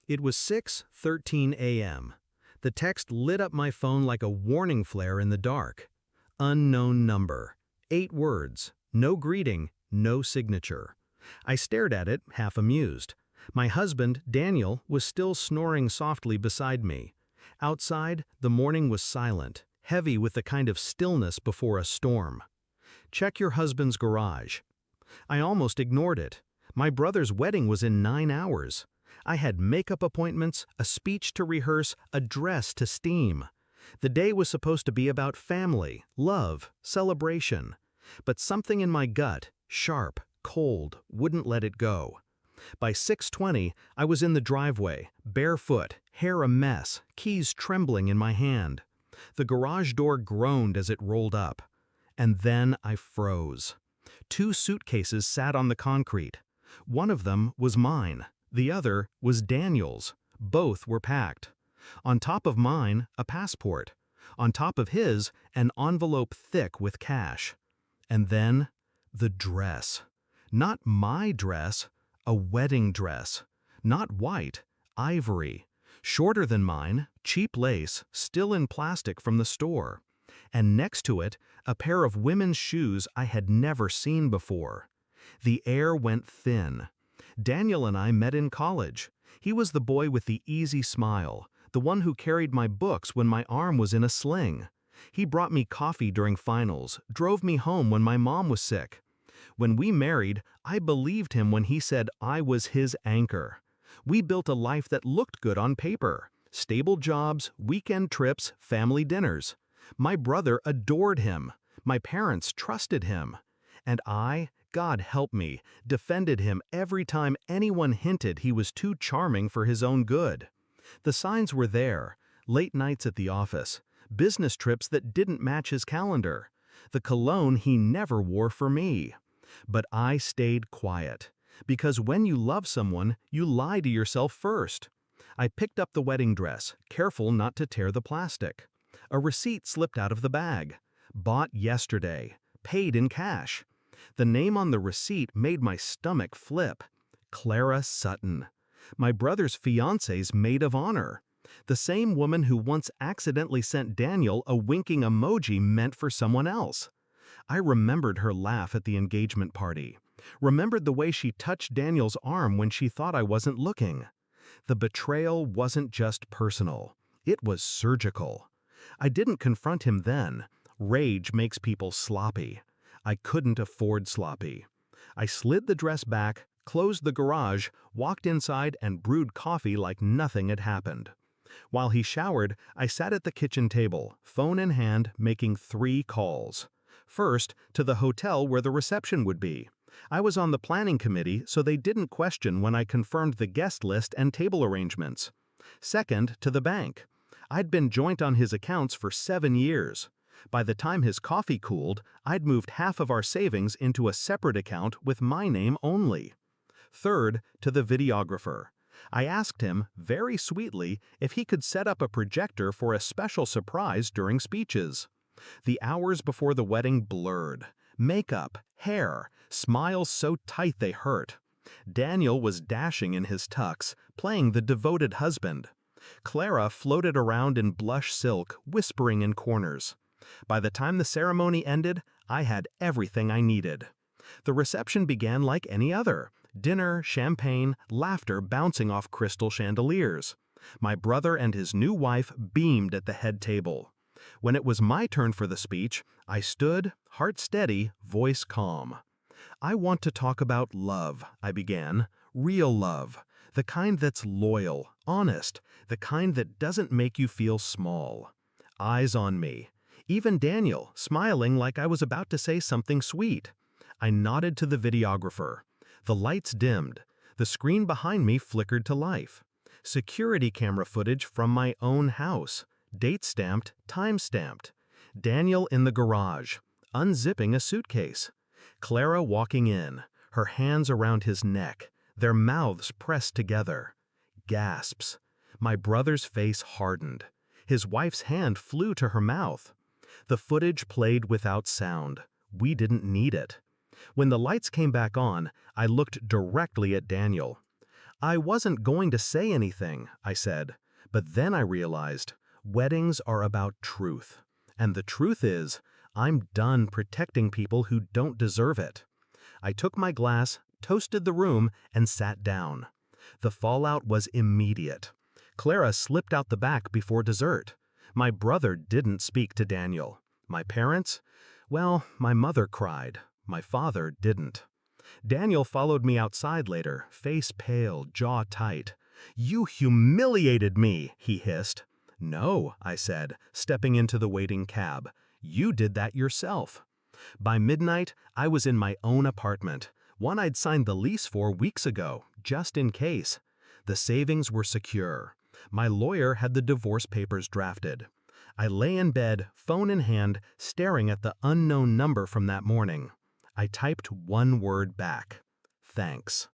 It was 6:13 a.m. The text lit up my phone like a warning flare in the dark. Unknown number. 8 words. No greeting, no signature. I stared at it, half amused. My husband, Daniel, was still snoring softly beside me. Outside, the morning was silent, heavy with the kind of stillness before a storm. Check your husband's garage. I almost ignored it. My brother's wedding was in 9 hours. I had makeup appointments, a speech to rehearse, a dress to steam. The day was supposed to be about family, love, celebration. But something in my gut, sharp, cold, wouldn't let it go. By 6:20, I was in the driveway, barefoot, hair a mess, keys trembling in my hand. The garage door groaned as it rolled up. And then I froze. 2 suitcases sat on the concrete. One of them was mine. The other was Daniel's. Both were packed. On top of mine, a passport. On top of his, an envelope thick with cash. And then, the dress. Not my dress, a wedding dress. Not white, ivory. Shorter than mine, cheap lace, still in plastic from the store. And next to it, a pair of women's shoes I had never seen before. The air went thin. Daniel and I met in college. He was the boy with the easy smile, the one who carried my books when my arm was in a sling. He brought me coffee during finals, drove me home when my mom was sick. When we married, I believed him when he said I was his anchor. We built a life that looked good on paper. Stable jobs, weekend trips, family dinners. My brother adored him. My parents trusted him. And I, God help me, defended him every time anyone hinted he was too charming for his own good. The signs were there: late nights at the office, business trips that didn't match his calendar, the cologne he never wore for me. But I stayed quiet, because when you love someone, you lie to yourself first. I picked up the wedding dress, careful not to tear the plastic. A receipt slipped out of the bag. Bought yesterday, paid in cash. The name on the receipt made my stomach flip. Clara Sutton. My brother's fiancé's maid of honor. The same woman who once accidentally sent Daniel a winking emoji meant for someone else. I remembered her laugh at the engagement party. Remembered the way she touched Daniel's arm when she thought I wasn't looking. The betrayal wasn't just personal. It was surgical. I didn't confront him then. Rage makes people sloppy. I couldn't afford sloppy. I slid the dress back, closed the garage, walked inside and brewed coffee like nothing had happened. While he showered, I sat at the kitchen table, phone in hand, making 3 calls. First, to the hotel where the reception would be. I was on the planning committee, so they didn't question when I confirmed the guest list and table arrangements. Second, to the bank. I'd been joint on his accounts for 7 years. By the time his coffee cooled, I'd moved half of our savings into a separate account with my name only. Third, to the videographer. I asked him, very sweetly, if he could set up a projector for a special surprise during speeches. The hours before the wedding blurred. Makeup, hair, smiles so tight they hurt. Daniel was dashing in his tux, playing the devoted husband. Clara floated around in blush silk, whispering in corners. By the time the ceremony ended, I had everything I needed. The reception began like any other. Dinner, champagne, laughter bouncing off crystal chandeliers. My brother and his new wife beamed at the head table. When it was my turn for the speech, I stood, heart steady, voice calm. "I want to talk about love," I began. "Real love. The kind that's loyal, honest, the kind that doesn't make you feel small." Eyes on me. Even Daniel, smiling like I was about to say something sweet. I nodded to the videographer. The lights dimmed. The screen behind me flickered to life. Security camera footage from my own house. Date stamped, time stamped. Daniel in the garage, unzipping a suitcase. Clara walking in, her hands around his neck, their mouths pressed together. Gasps. My brother's face hardened. His wife's hand flew to her mouth. The footage played without sound. We didn't need it. When the lights came back on, I looked directly at Daniel. I wasn't going to say anything, I said, but then I realized weddings are about truth. And the truth is, I'm done protecting people who don't deserve it. I took my glass, toasted the room, and sat down. The fallout was immediate. Clara slipped out the back before dessert. My brother didn't speak to Daniel. My parents? Well, my mother cried. My father didn't. Daniel followed me outside later, face pale, jaw tight. "You humiliated me," he hissed. "No," I said, stepping into the waiting cab. "You did that yourself." By midnight, I was in my own apartment, one I'd signed the lease for weeks ago, just in case. The savings were secure. My lawyer had the divorce papers drafted. I lay in bed, phone in hand, staring at the unknown number from that morning. I typed one word back: thanks.